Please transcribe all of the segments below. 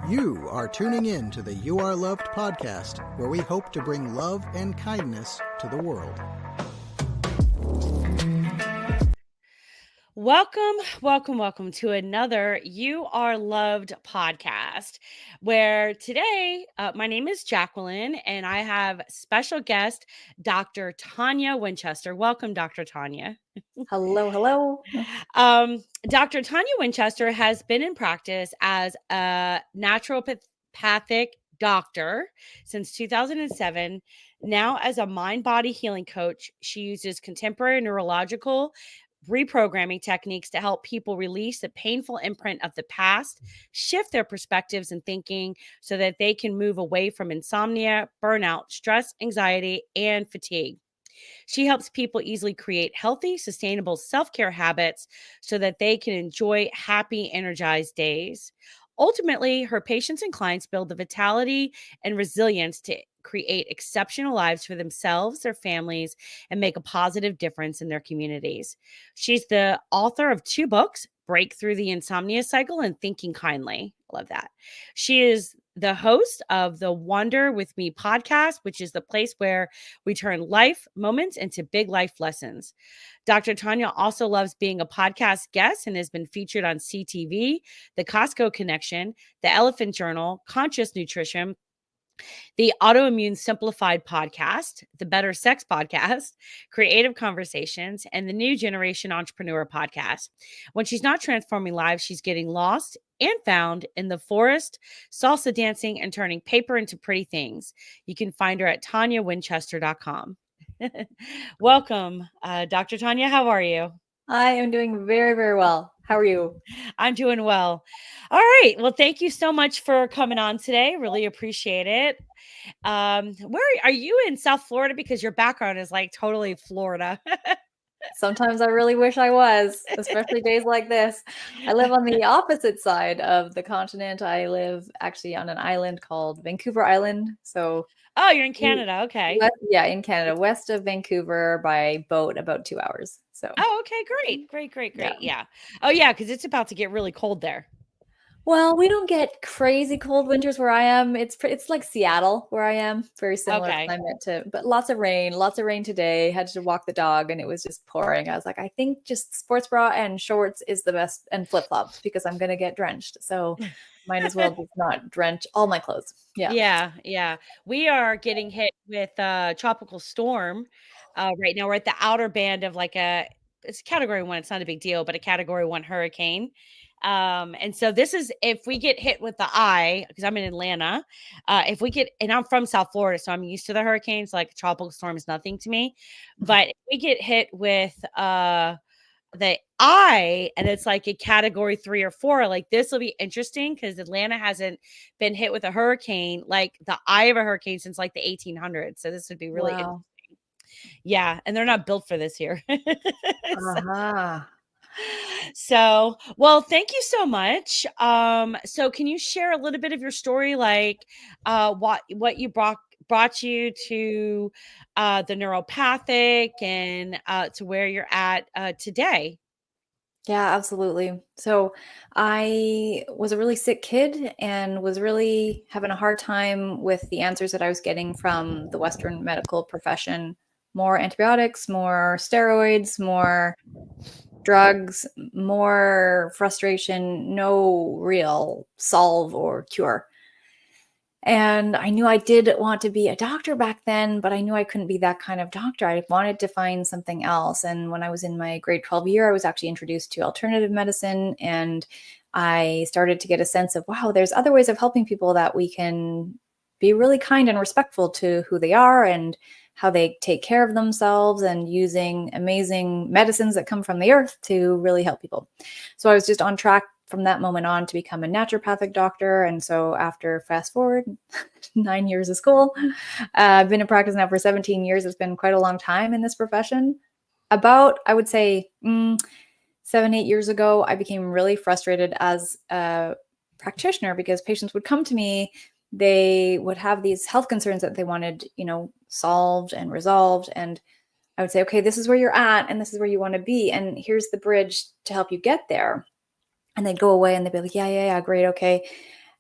You are tuning in to the You Are Loved podcast, where we hope to bring love and kindness to the world. Welcome to another You Are Loved podcast, where today my name is Jacqueline and I have special guest, Dr. Tonia Winchester. Welcome, Dr. Tonia. Hello. Dr. Tonia Winchester has been in practice as a naturopathic doctor since 2007. Now, as a mind-body healing coach, she uses contemporary neurological reprogramming techniques to help people release the painful imprint of the past, shift their perspectives and thinking so that they can move away from insomnia, burnout, stress, anxiety, and fatigue. She helps people easily create healthy, sustainable self-care habits so that they can enjoy happy, energized days. Ultimately, her patients and clients build the vitality and resilience to create exceptional lives for themselves, their families, and make a positive difference in their communities. She's the author of 2 books, Break Through the Insomnia Cycle and Thinking Kindly. Love that. She is the host of the Wonder With Me podcast, which is the place where we turn life moments into big life lessons. Dr. Tonia also loves being a podcast guest and has been featured on CTV, The Costco Connection, The Elephant Journal, Conscious Nutrition, the Autoimmune Simplified podcast, the Better Sex podcast, Creative Conversations, and the New Generation Entrepreneur podcast. When she's not transforming lives, she's getting lost and found in the forest, salsa dancing, and turning paper into pretty things. You can find her at ToniaWinchester.com. Welcome, Dr. Tonia. How are you? I am doing very, very well. How are you? I'm doing well. All right. Well, thank you so much for coming on today. Really appreciate it. Where are you in South Florida? Because your background is like totally Florida. Sometimes I really wish I was, especially days like this. I live on the opposite side of the continent. I live actually on an island called Vancouver Island. So, oh, you're in Canada. Okay. In Canada, west of Vancouver by boat, about 2 hours. So. Oh, okay, great. Yeah. Oh, yeah, because it's about to get really cold there. Well, we don't get crazy cold winters where I am. It's like Seattle where I am. Very similar climate but lots of rain today. Had to walk the dog and it was just pouring. I was like, I think just sports bra and shorts is the best, and flip-flops, because I'm going to get drenched. So might as well just not drench all my clothes. Yeah. We are getting hit with a tropical storm. Right now we're at the outer band of it's a category 1. It's not a big deal, but a category 1 hurricane. And so this is, if we get hit with the eye, because I'm in Atlanta, and I'm from South Florida, so I'm used to the hurricanes, like a tropical storm is nothing to me. But if we get hit with the eye and it's like a category 3 or 4, like this will be interesting because Atlanta hasn't been hit with a hurricane, like the eye of a hurricane, since like the 1800s. So this would be really interesting. Yeah. And they're not built for this here. So, well, thank you so much. So can you share a little bit of your story, like what you brought you to the neuropathic and to where you're at today? Yeah, absolutely. So I was a really sick kid and was really having a hard time with the answers that I was getting from the Western medical profession. More antibiotics, more steroids, more drugs, more frustration, no real solve or cure. And I knew I did want to be a doctor back then, but I knew I couldn't be that kind of doctor. I wanted to find something else. And when I was in my grade 12 year, I was actually introduced to alternative medicine. And I started to get a sense of, wow, there's other ways of helping people that we can be really kind and respectful to who they are and how they take care of themselves, and using amazing medicines that come from the earth to really help people. So I was just on track from that moment on to become a naturopathic doctor. And so after fast forward 9 years of school, I've been in practice now for 17 years. It's been quite a long time in this profession. About, I would say, 7-8 years ago, I became really frustrated as a practitioner because patients would come to me. They would have these health concerns that they wanted, solved and resolved. And I would say, okay, this is where you're at and this is where you want to be. And here's the bridge to help you get there. And they'd go away and they'd be like, yeah, great. Okay.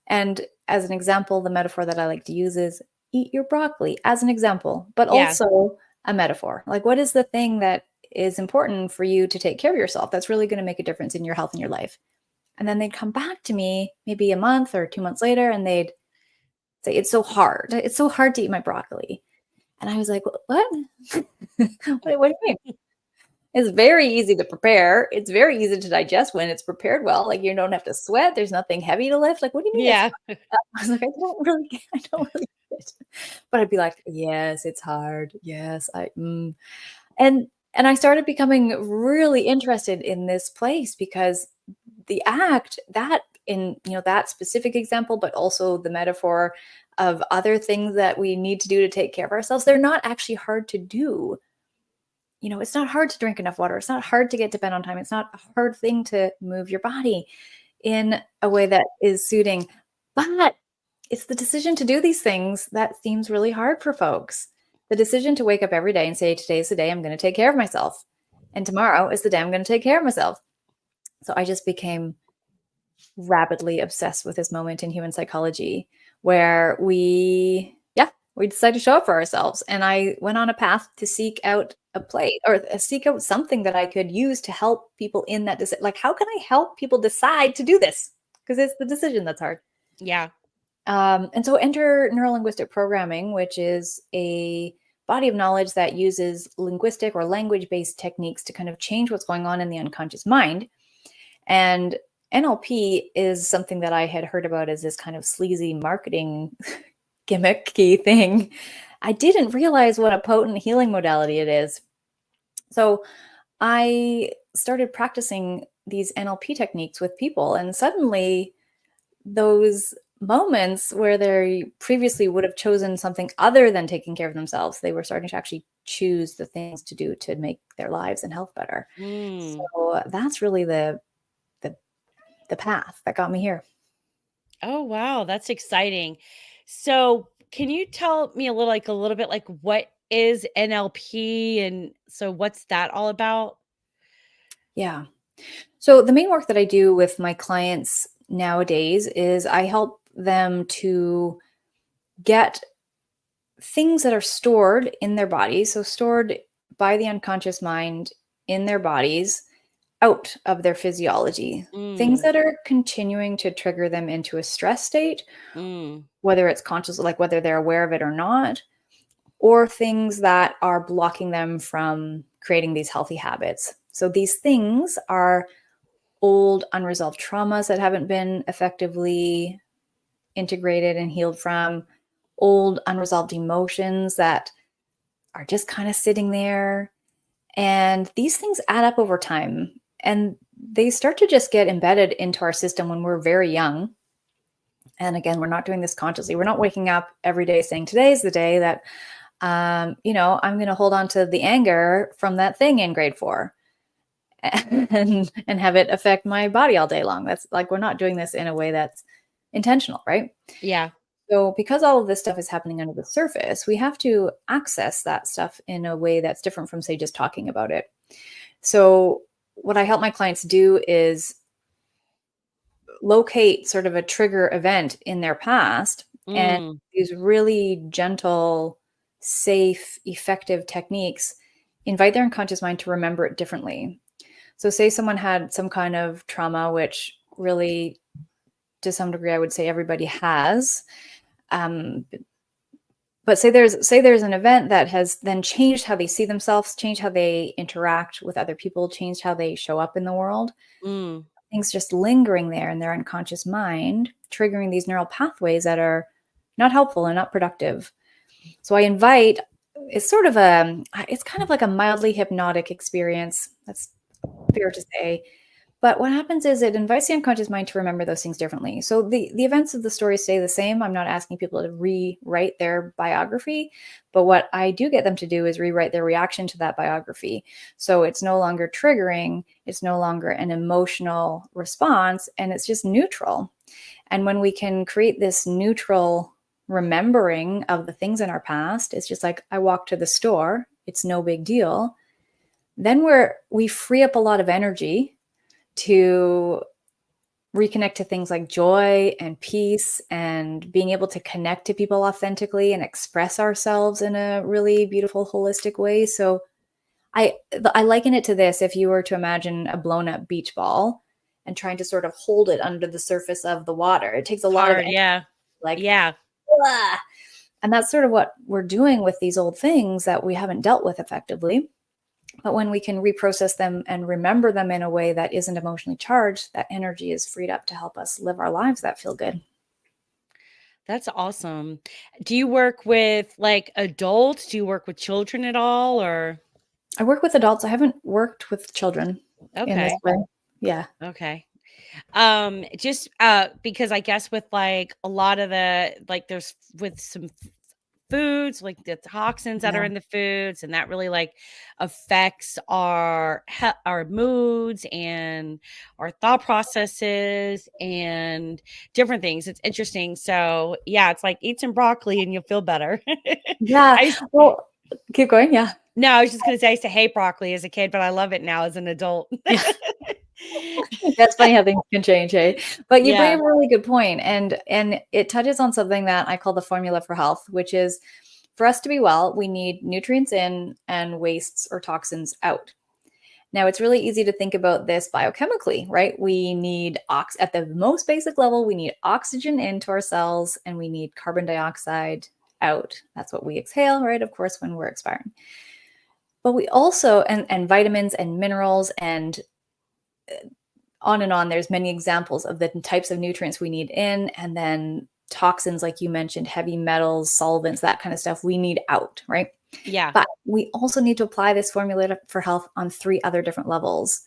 And as an example, the metaphor that I like to use is eat your broccoli as an example, but Yeah. also a metaphor. Like, what is the thing that is important for you to take care of yourself that's really going to make a difference in your health and your life? And then they'd come back to me maybe a month or 2 months later, and they'd say, it's so hard. It's so hard to eat my broccoli. And I was like, what? What do you mean? It's very easy to prepare. It's very easy to digest when it's prepared well. Like, you don't have to sweat. There's nothing heavy to lift. Like, what do you mean? Yeah. I was like, I don't really get it. But I'd be like, yes, it's hard. Yes, and I started becoming really interested in this place because the act that in, that specific example, but also the metaphor of other things that we need to do to take care of ourselves, they're not actually hard to do. It's not hard to drink enough water. It's not hard to get to bed on time. It's not a hard thing to move your body in a way that is suiting, but it's the decision to do these things that seems really hard for folks. The decision to wake up every day and say, today's the day I'm going to take care of myself. And tomorrow is the day I'm going to take care of myself. So I just became rapidly obsessed with this moment in human psychology where we decided to show up for ourselves. And I went on a path to seek out a place or seek out something that I could use to help people in that decision. Like, how can I help people decide to do this? Because it's the decision that's hard. Yeah. And so enter neurolinguistic programming, which is a body of knowledge that uses linguistic or language-based techniques to kind of change what's going on in the unconscious mind. And NLP is something that I had heard about as this kind of sleazy marketing gimmicky thing. I didn't realize what a potent healing modality it is. So I started practicing these NLP techniques with people, and suddenly those moments where they previously would have chosen something other than taking care of themselves, they were starting to actually choose the things to do to make their lives and health better. So that's really the path that got me here. Oh, wow. That's exciting. So can you tell me a little bit like what is NLP? And so what's that all about? Yeah. So the main work that I do with my clients nowadays is I help them to get things that are stored in their bodies, so stored by the unconscious mind in their bodies, out of their physiology. Things that are continuing to trigger them into a stress state, whether it's conscious, like whether they're aware of it or not, or things that are blocking them from creating these healthy habits. So these things are old unresolved traumas that haven't been effectively integrated and healed from, old unresolved emotions that are just kind of sitting there. And these things add up over time, and they start to just get embedded into our system when we're very young. And again, we're not doing this consciously. We're not waking up every day saying, today's the day that, I'm going to hold on to the anger from that thing in grade 4 and have it affect my body all day long. That's like, we're not doing this in a way that's intentional, right? Yeah. So because all of this stuff is happening under the surface, we have to access that stuff in a way that's different from, say, just talking about it. So what I help my clients do is locate sort of a trigger event in their past and these really gentle, safe, effective techniques invite their unconscious mind to remember it differently. So say someone had some kind of trauma, which really, to some degree, I would say everybody has. But say there's an event that has then changed how they see themselves, changed how they interact with other people, changed how they show up in the world. Things just lingering there in their unconscious mind, triggering these neural pathways that are not helpful and not productive. So I invite, it's kind of like a mildly hypnotic experience. That's fair to say. But what happens is it invites the unconscious mind to remember those things differently. So the events of the story stay the same. I'm not asking people to rewrite their biography, but what I do get them to do is rewrite their reaction to that biography. So it's no longer triggering, it's no longer an emotional response, and it's just neutral. And when we can create this neutral remembering of the things in our past, it's just like, I walked to the store, it's no big deal. Then we free up a lot of energy to reconnect to things like joy and peace and being able to connect to people authentically and express ourselves in a really beautiful, holistic way. So I liken it to this. If you were to imagine a blown up beach ball and trying to sort of hold it under the surface of the water, it takes a lot of Hard. energy, Yeah. like, Yeah. "Ugh." And that's sort of what we're doing with these old things that we haven't dealt with effectively. But when we can reprocess them and remember them in a way that isn't emotionally charged, that energy is freed up to help us live our lives that feel good. That's awesome. Do you work with like adults? Do you work with children at all or? I work with adults. I haven't worked with children in this Okay. way. Yeah. Okay. Just because I guess with like a lot of the like there's with some foods like the toxins that are Yeah. in the foods and that really like affects our moods and our thought processes and different things. It's interesting. So yeah, it's like eat some broccoli and you'll feel better. Yeah. I used, Well, keep going. Yeah. no, I was just gonna say I used to hate broccoli as a kid, but I love it now as an adult. Yeah. That's funny how things can change, hey? But you bring Yeah. up a really good point, and it touches on something that I call the formula for health, which is for us to be well, we need nutrients in and wastes or toxins out. Now, it's really easy to think about this biochemically, right? We need at the most basic level, we need oxygen into our cells and we need carbon dioxide out. That's what we exhale, right? Of course, when we're expiring. But we also, and vitamins and minerals and on and on, there's many examples of the types of nutrients we need in, and then toxins, like you mentioned, heavy metals, solvents, that kind of stuff we need out, right? Yeah. But we also need to apply this formula for health on 3 other different levels.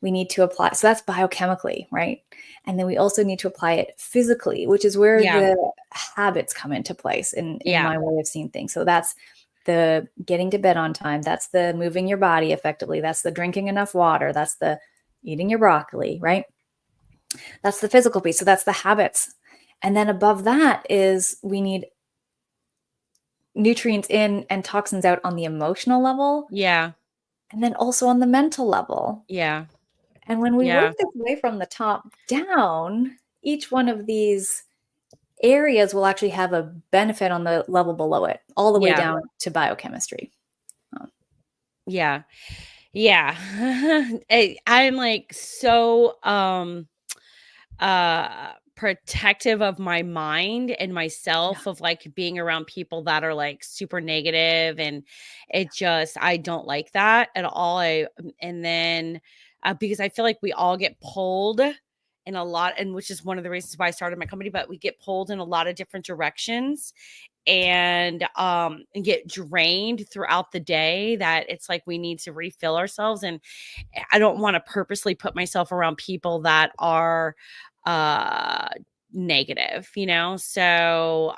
We need to apply, so that's biochemically, right? And then we also need to apply it physically, which is where Yeah. the habits come into place in Yeah. my way of seeing things. So that's the getting to bed on time. That's the moving your body effectively. That's the drinking enough water. That's the eating your broccoli, right? That's the physical piece. So that's the habits. And then above that is we need nutrients in and toxins out on the emotional level, Yeah. and then also on the mental level. Yeah. And when we Yeah. work this way from the top down, each one of these areas will actually have a benefit on the level below it, all the way Yeah. down to biochemistry. Yeah. Yeah. I'm like so protective of my mind and myself of like being around people that are like super negative and I don't like that at all. And then because I feel like we all get pulled in a lot, and which is one of the reasons why I started my company, but we get pulled in a lot of different directions and get drained throughout the day, that it's like we need to refill ourselves. And I don't want to purposely put myself around people that are negative, so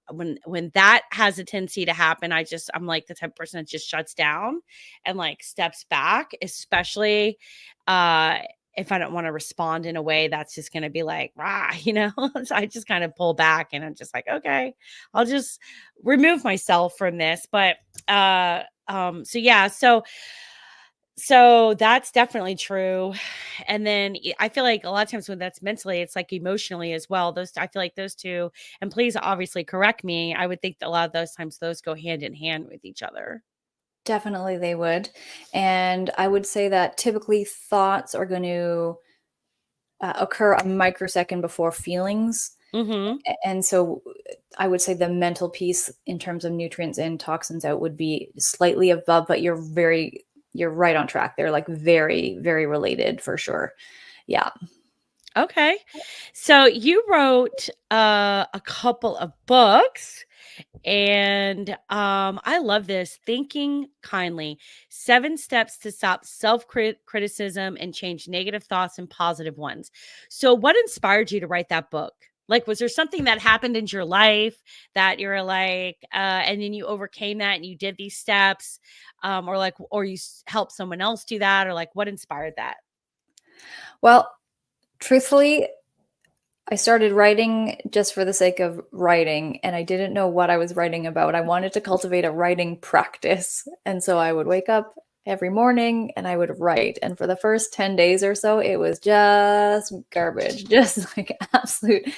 when that has a tendency to happen, I'm like the type of person that just shuts down and like steps back, especially if I don't want to respond in a way that's just going to be like, so I just kind of pull back and I'm just like, okay, I'll just remove myself from this. But so yeah, so that's definitely true. And then I feel like a lot of times when that's mentally, it's like emotionally as well. I feel like those two, and please obviously correct me, I would think that a lot of those times those go hand in hand with each other. Definitely they would. And I would say that typically thoughts are going to occur a microsecond before feelings. Mm-hmm. And so I would say the mental piece in terms of nutrients in, toxins out would be slightly above, but you're right on track. They're like very, very related for sure. Yeah. Okay. So you wrote a couple of books. And I love this. Thinking Kindly, 7 steps to stop self-criticism and change negative thoughts and positive ones. So what inspired you to write that book? Like, was there something that happened in your life that you were like, and then you overcame that and you did these steps, or you helped someone else do that, or like, what inspired that? Well, truthfully, I started writing just for the sake of writing, and I didn't know what I was writing about. I wanted to cultivate a writing practice. And so I would wake up every morning and I would write. And for the first 10 days or so, it was just garbage, just like absolute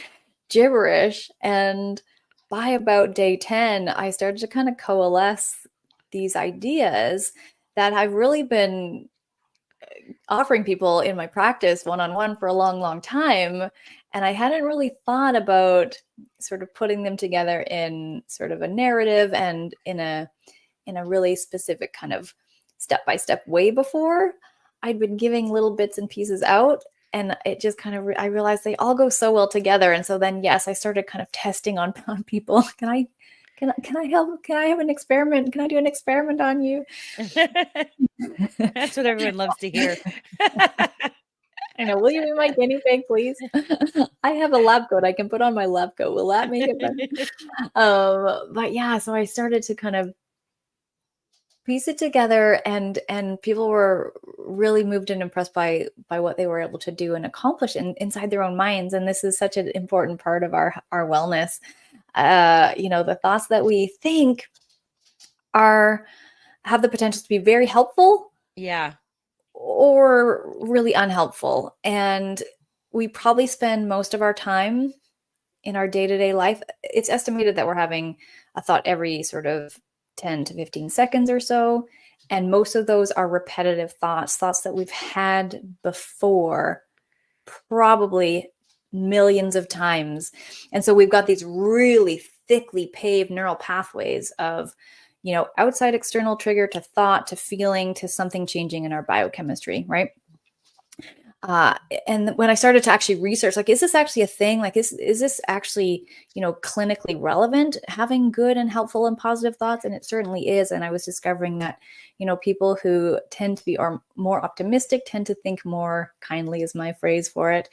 gibberish. And by about day 10, I started to kind of coalesce these ideas that I've really been offering people in my practice one-on-one for a long, long time. And I hadn't really thought about sort of putting them together in sort of a narrative and in a really specific kind of step-by-step way before. I'd been giving little bits and pieces out, and it just kind of, I realized they all go so well together. And so then, yes, I started kind of testing on people. Can I help? Can I have an experiment? Can I do an experiment on you? That's what everyone loves to hear. I know. Will you be my guinea pig, please? I have a lab coat I can put on my lab coat. Will that make it better? But yeah, so I started to kind of piece it together, and people were really moved and impressed by what they were able to do and accomplish inside their own minds. And this is such an important part of our wellness. The thoughts that we think have the potential to be very helpful, yeah, or really unhelpful. And we probably spend most of our time in our day-to-day life. It's estimated that we're having a thought every sort of 10 to 15 seconds or so. And most of those are repetitive thoughts that we've had before, probably millions of times. And so we've got these really thickly paved neural pathways of, outside external trigger to thought to feeling to something changing in our biochemistry, right? And when I started to actually research, like, is this actually a thing? Like, is this actually, clinically relevant, having good and helpful and positive thoughts? And it certainly is. And I was discovering that, people who tend to be more optimistic tend to think more kindly, is my phrase for it,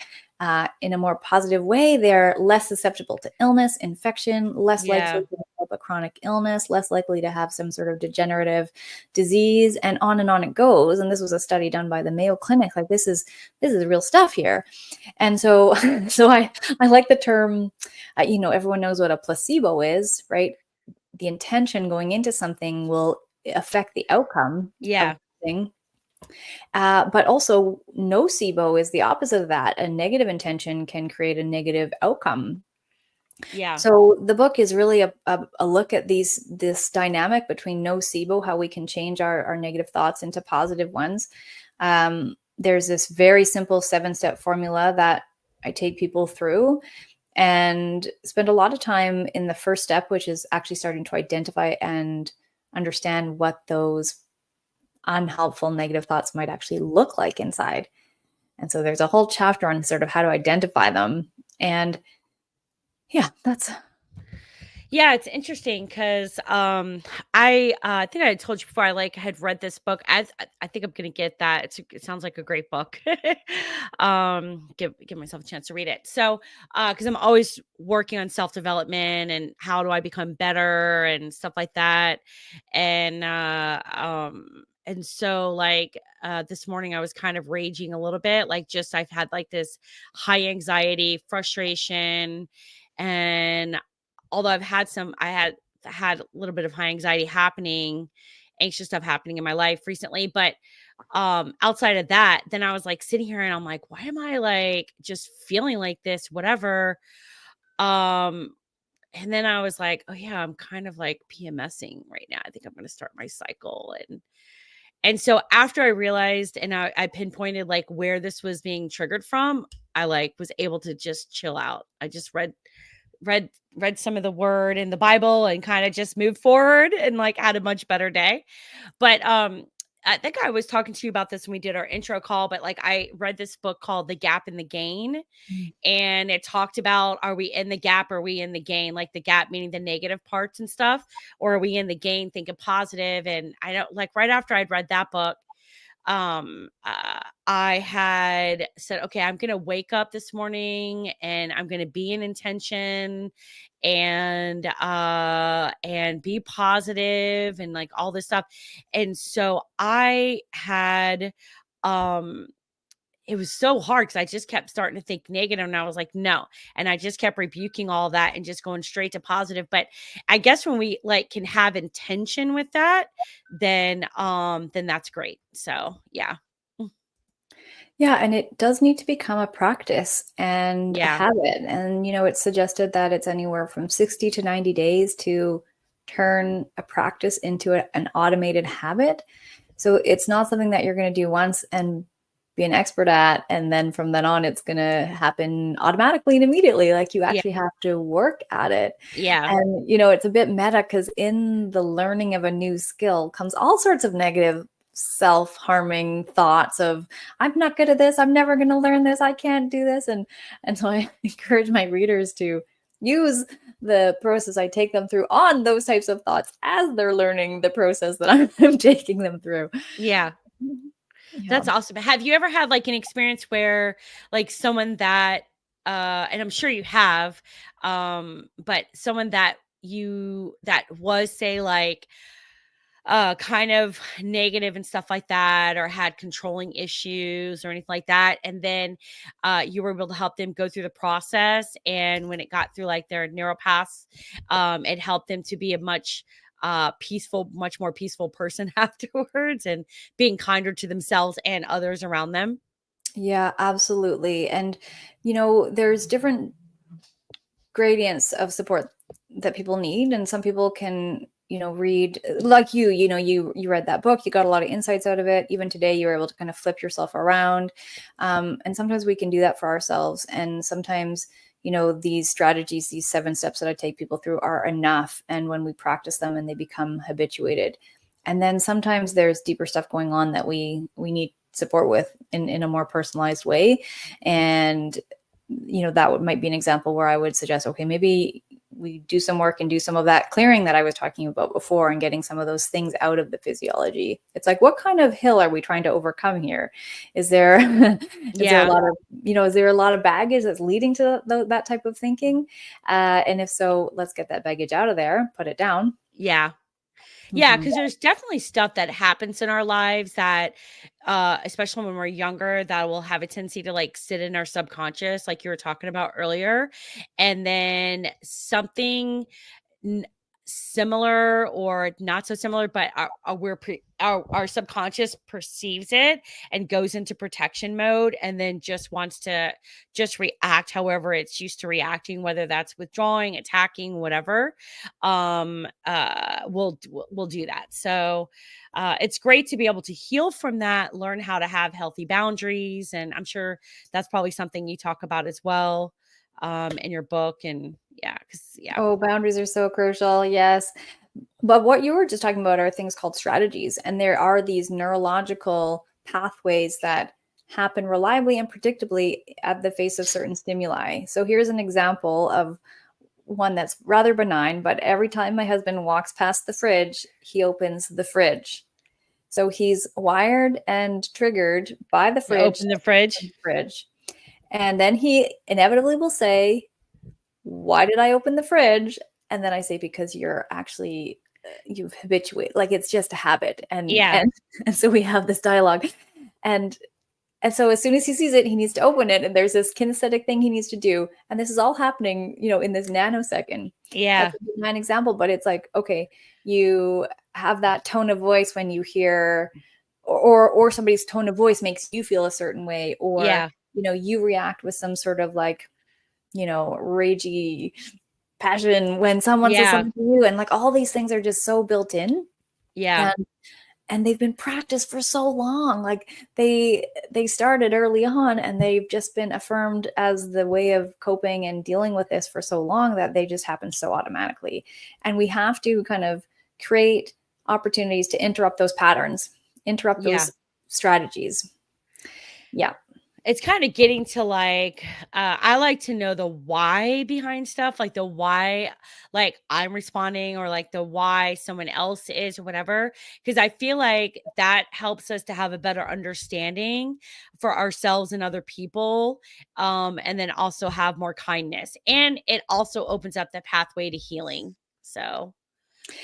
in a more positive way. They're less susceptible to illness, infection, less likely to develop a chronic illness, less likely to have some sort of degenerative disease, and on it goes. And this was a study done by the Mayo Clinic. Like, this is real stuff here. And so, I like the term, everyone knows what a placebo is, right? The intention going into something will affect the outcome. Yeah. Of the thing. But also nocebo is the opposite of that. A negative intention can create a negative outcome. Yeah. So the book is really a look at this dynamic between nocebo, how we can change our negative thoughts into positive ones. There's this very simple 7-step formula that I take people through, and spend a lot of time in the first step, which is actually starting to identify and understand what those unhelpful negative thoughts might actually look like inside. And so there's a whole chapter on sort of how to identify them. And yeah, it's interesting because I think I told you before, I had read this book. I think I'm gonna get that. It sounds like a great book. Give myself a chance to read it. So because I'm always working on self-development and how do I become better and stuff like that. And so this morning I was kind of raging a little bit, I've had this high anxiety, frustration, and although I had a little bit of high anxiety anxious stuff happening in my life recently, but outside of that, then I was sitting here and I'm like, why am I just feeling like this, whatever. And then I was like, oh yeah, I'm kind of PMSing right now. I think I'm going to start my cycle. And so after I realized and I pinpointed where this was being triggered from, I was able to just chill out. I just read some of the word in the Bible and kind of just moved forward and had a much better day. But I think I was talking to you about this when we did our intro call, but I read this book called The Gap and the Gain. And it talked about, are we in the gap? Or are we in the gain? The gap meaning the negative parts and stuff, or are we in the gain thinking positive? And I don't right after I'd read that book, I had said, okay, I'm going to wake up this morning and I'm going to be in intention and be positive and all this stuff. And so I had, it was so hard because I just kept starting to think negative, and I was like, no. And I just kept rebuking all that and just going straight to positive. But I guess when we like can have intention with that, then that's great. So yeah. Yeah, and it does need to become a practice and a Yeah. habit. And, it's suggested that it's anywhere from 60 to 90 days to turn a practice into an automated habit. So it's not something that you're going to do once and be an expert at, and then from then on, it's going to happen automatically and immediately. Like you Yeah. actually have to work at it. Yeah. And, it's a bit meta because in the learning of a new skill comes all sorts of negative self-harming thoughts of, I'm not good at this, I'm never going to learn this, I can't do this. And so I encourage my readers to use the process I take them through on those types of thoughts as they're learning the process that I'm taking them through. Yeah. That's awesome. Have you ever had like an experience where like someone that and I'm sure you have, but someone that was, say, like kind of negative and stuff like that, or had controlling issues or anything like that, and then you were able to help them go through the process, and when it got through like their neuropaths, it helped them to be a much more peaceful person afterwards, and being kinder to themselves and others around them? Yeah, absolutely. And there's different gradients of support that people need, and some people can read, like you read that book, you got a lot of insights out of it. Even today you were able to kind of flip yourself around, and sometimes we can do that for ourselves, and sometimes these strategies, these 7 steps that I take people through, are enough, and when we practice them and they become habituated. And then sometimes there's deeper stuff going on that we need support with in a more personalized way. And that might be an example where I would suggest, okay, maybe we do some work and do some of that clearing that I was talking about before, and getting some of those things out of the physiology. It's like, what kind of hill are we trying to overcome here? Is there there a lot of is there a lot of baggage that's leading to that type of thinking? And if so, let's get that baggage out of there, put it down. Yeah. Yeah, because there's definitely stuff that happens in our lives that, especially when we're younger, that will have a tendency to like sit in our subconscious, like you were talking about earlier. And then something similar or not so similar, but our subconscious perceives it and goes into protection mode, and then just wants to just react however it's used to reacting, whether that's withdrawing, attacking, whatever. We'll do that. So it's great to be able to heal from that, learn how to have healthy boundaries, and I'm sure that's probably something you talk about as well in your book. And Oh, boundaries are so crucial. Yes. But what you were just talking about are things called strategies. And there are these neurological pathways that happen reliably and predictably at the face of certain stimuli. So here's an example of one that's rather benign, but every time my husband walks past the fridge, he opens the fridge. So he's wired and triggered by the fridge. Open the fridge. And then he inevitably will say, why did I open the fridge? And then I say, because you've habituated, like it's just a habit. And so we have this dialogue. And so as soon as he sees it, he needs to open it. And there's this kinesthetic thing he needs to do. And this is all happening, in this nanosecond. Yeah. That's a good example, but it's like, okay, you have that tone of voice when you hear, or somebody's tone of voice makes you feel a certain way, or, you react with some sort of like, ragey passion when someone says something to you, and like all these things are just so built in. And they've been practiced for so long. Like they started early on, and they've just been affirmed as the way of coping and dealing with this for so long that they just happen so automatically. And we have to kind of create opportunities to interrupt those patterns, interrupt those strategies. Yeah. It's kind of getting to like, I like to know the why behind stuff, like the why, like I'm responding, or like the why someone else is, or whatever. Because I feel like that helps us to have a better understanding for ourselves and other people. And then also have more kindness. And it also opens up the pathway to healing. So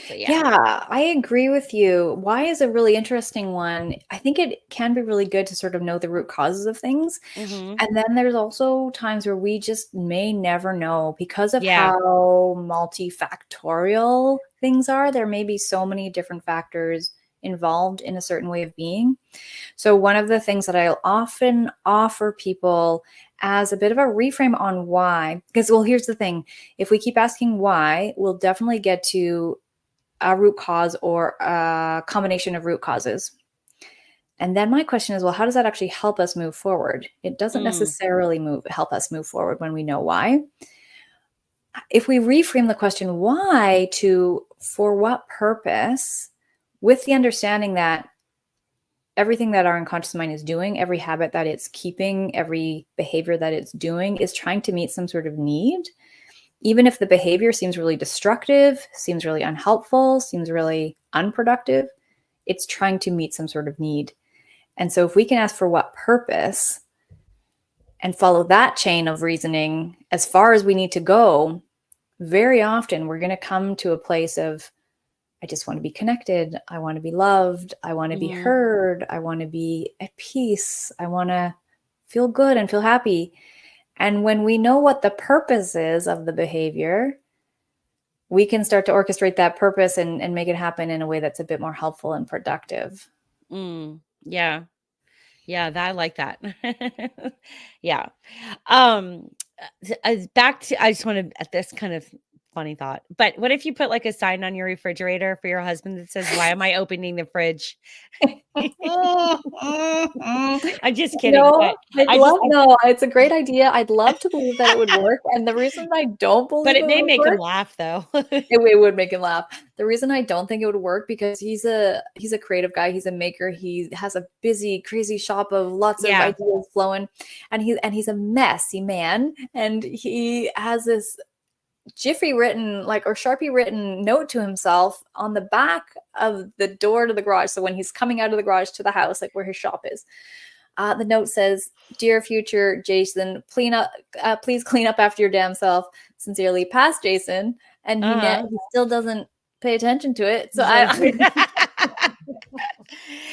So yeah. Yeah, I agree with you. Why is a really interesting one. I think it can be really good to sort of know the root causes of things. Mm-hmm. And then there's also times where we just may never know because of Yeah. how multifactorial things are. There may be so many different factors involved in a certain way of being. So, one of the things that I'll often offer people as a bit of a reframe on why, because, well, here's the thing, if we keep asking why, we'll definitely get to a root cause or a combination of root causes. And then my question is, well, how does that actually help us move forward? It doesn't necessarily help us move forward when we know why. If we reframe the question why to for what purpose, with the understanding that everything that our unconscious mind is doing, every habit that it's keeping, every behavior that it's doing is trying to meet some sort of need. Even if the behavior seems really destructive, seems really unhelpful, seems really unproductive, it's trying to meet some sort of need. And so if we can ask for what purpose and follow that chain of reasoning as far as we need to go, very often we're going to come to a place of, I just want to be connected. I want to be loved. I want to be heard. I want to be at peace. I want to feel good and feel happy. And when we know what the purpose is of the behavior, we can start to orchestrate that purpose and make it happen in a way that's a bit more helpful and productive. Yeah. Yeah, I like that. Yeah. Back to, I just want to, at this kind of funny thought, but what if you put like a sign on your refrigerator for your husband that says, "Why am I opening the fridge?" I'm just kidding, but No, it's a great idea. I'd love to believe that it would work. And the reason I don't but believe it it may would make him work, laugh though. it would make him laugh. The reason I don't think it would work because he's a creative guy. He's a maker. He has a busy, crazy shop of lots of Yeah. ideas flowing, and he's a messy man. And he has this Jiffy written, like, or Sharpie written note to himself on the back of the door to the garage. So when he's coming out of the garage to the house, like where his shop is, the note says, "Dear future Jason, please clean up after your damn self. Sincerely, past Jason." And he still doesn't pay attention to it. So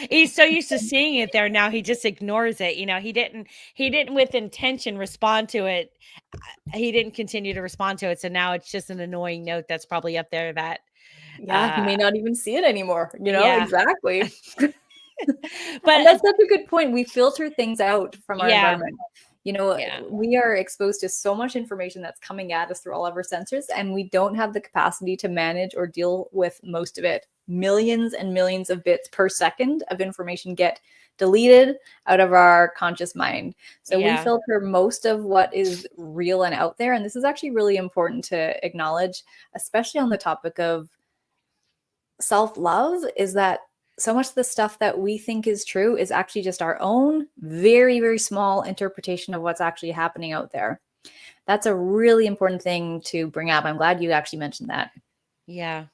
he's so used to seeing it there now, he just ignores it. You know, he didn't with intention respond to it. He didn't continue to respond to it. So now it's just an annoying note that's probably up there that he may not even see it anymore. Yeah. Exactly. But that's such a good point. We filter things out from our Yeah. environment. We are exposed to so much information that's coming at us through all of our sensors, and we don't have the capacity to manage or deal with most of it. Millions and millions of bits per second of information get deleted out of our conscious mind. So we filter most of what is real and out there. And this is actually really important to acknowledge, especially on the topic of self-love, is that so much of the stuff that we think is true is actually just our own very, very small interpretation of what's actually happening out there. That's a really important thing to bring up. I'm glad you actually mentioned that. Yeah.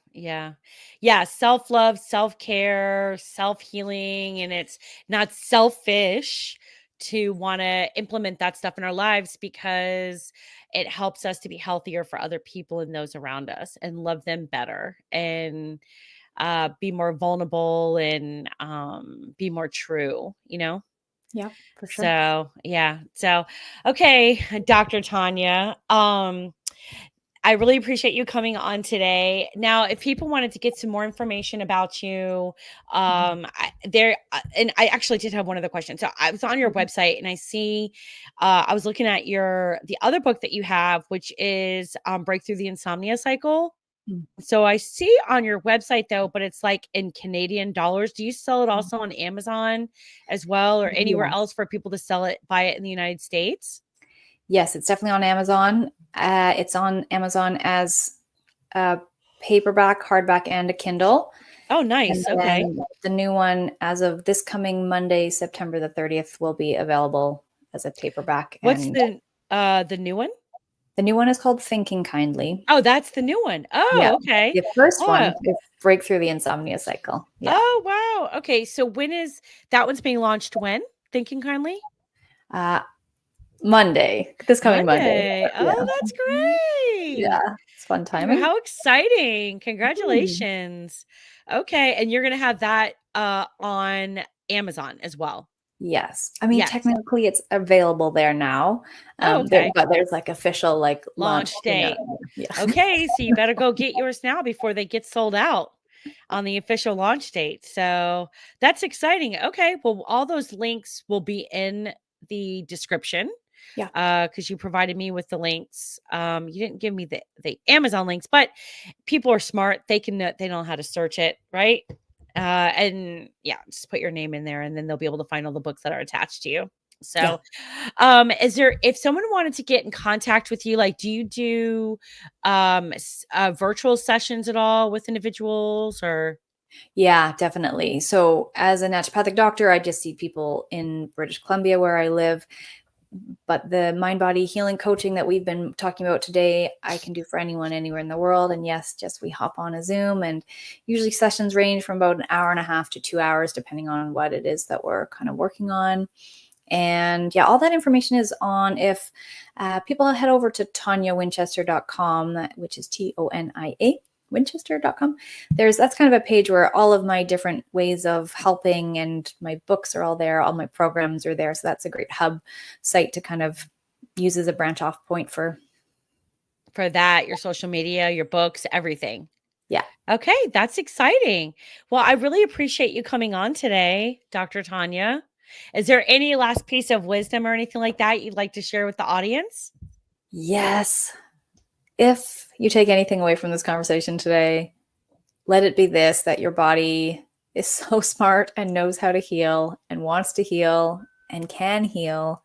Self-love, self-care, self-healing, and it's not selfish to want to implement that stuff in our lives because it helps us to be healthier for other people and those around us and love them better and be more vulnerable and be more true, Yeah, for sure. So okay, Dr. Tonia, I really appreciate you coming on today. Now, if people wanted to get some more information about you, and I actually did have one other question. So I was on your website and I see, I was looking at the other book that you have, which is Breakthrough the Insomnia Cycle. So I see on your website though, but it's like in Canadian dollars. Do you sell it also on Amazon as well, or anywhere else for people to buy it in the United States? Yes, it's definitely on Amazon. It's on Amazon as a paperback, hardback, and a Kindle. Oh, nice. Okay. The new one, as of this coming Monday, September the 30th, will be available as a paperback. What's the new one? The new one is called Thinking Kindly. Oh, that's the new one. Oh, okay. The first one is Breakthrough the Insomnia Cycle. Yeah. Oh, wow. Okay. So when is that one's being launched? When? Thinking Kindly? Monday. This coming Monday. Oh, that's exciting. It's fun timing. How exciting. Congratulations. Okay. And you're going to have that on Amazon as well. Yes. I mean, Yes. technically it's available there now. Okay. But there's like official like Launch date. Yeah. Okay. So you better go get yours now before they get sold out on the official launch date. So that's exciting. Okay. Well, all those links will be in the description. Yeah. Because you provided me with the links. You didn't give me the Amazon links, but people are smart. They know how to search it, right? And yeah, just put your name in there and then they'll be able to find all the books that are attached to you. So, if someone wanted to get in contact with you, like, do you do virtual sessions at all with individuals or? Yeah, definitely. So as a naturopathic doctor, I just see people in British Columbia where I live. But the mind body healing coaching that we've been talking about today, I can do for anyone anywhere in the world. And yes, just we hop on a Zoom, and usually sessions range from about an hour and a half to 2 hours, depending on what it is that we're kind of working on. And yeah, all that information is on, if people head over to toniawinchester.com, which is TONIA. Winchester.com. That's kind of a page where all of my different ways of helping and my books are all there. All my programs are there. So that's a great hub site to kind of use as a branch off point for that, your social media, your books, everything. Yeah. Okay. That's exciting. Well, I really appreciate you coming on today, Dr. Tonia. Is there any last piece of wisdom or anything like that you'd like to share with the audience? Yes. If you take anything away from this conversation today, let it be this, that your body is so smart and knows how to heal and wants to heal and can heal.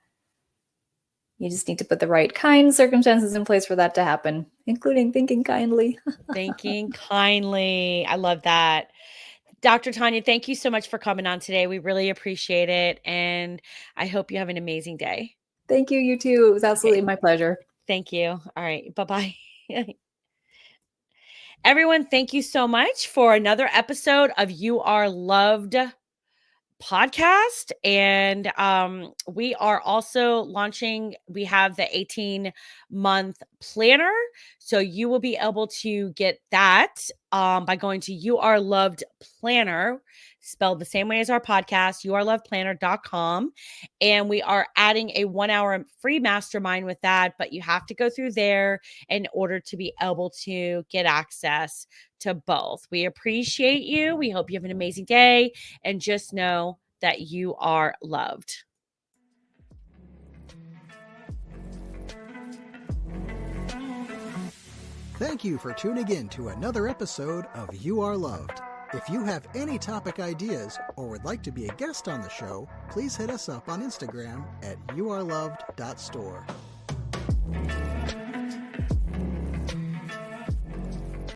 You just need to put the right kind circumstances in place for that to happen, including thinking kindly. Thinking kindly. I love that. Dr. Tonia, thank you so much for coming on today. We really appreciate it. And I hope you have an amazing day. Thank you. You too. It was absolutely my pleasure. Thank you. All right. Bye-bye. Everyone, thank you so much for another episode of You Are Loved podcast. And we are also launching, we have the 18-month planner. So you will be able to get that by going to You Are Loved Planner, spelled the same way as our podcast, youarelovedplanner.com. And we are adding a 1-hour free mastermind with that, but you have to go through there in order to be able to get access to both. We appreciate you. We hope you have an amazing day, and just know that you are loved. Thank you for tuning in to another episode of You Are Loved. If you have any topic ideas or would like to be a guest on the show, please hit us up on Instagram at youareloved.store.